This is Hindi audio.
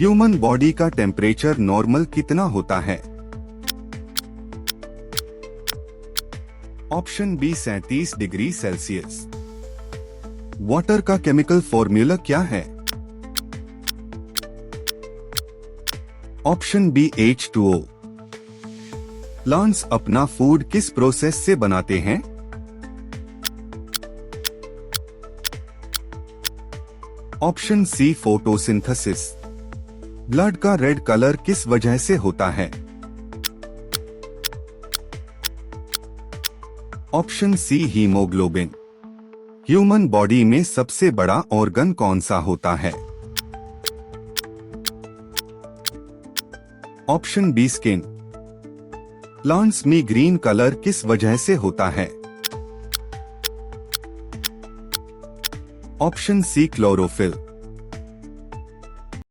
ह्यूमन बॉडी का टेम्परेचर नॉर्मल कितना होता है? Option B 37 degree Celsius. Water का केमिकल फॉर्मूला क्या है? Option B H2O। प्लांट्स अपना फूड किस प्रोसेस से बनाते हैं? Option C photosynthesis. ब्लड का रेड कलर किस वजह से होता है? Option C haemoglobin. Human body में सबसे बड़ा ऑर्गन कौन सा होता है? Option B skin. प्लांट्स में ग्रीन कलर किस वजह से होता है? Option C chlorophyll.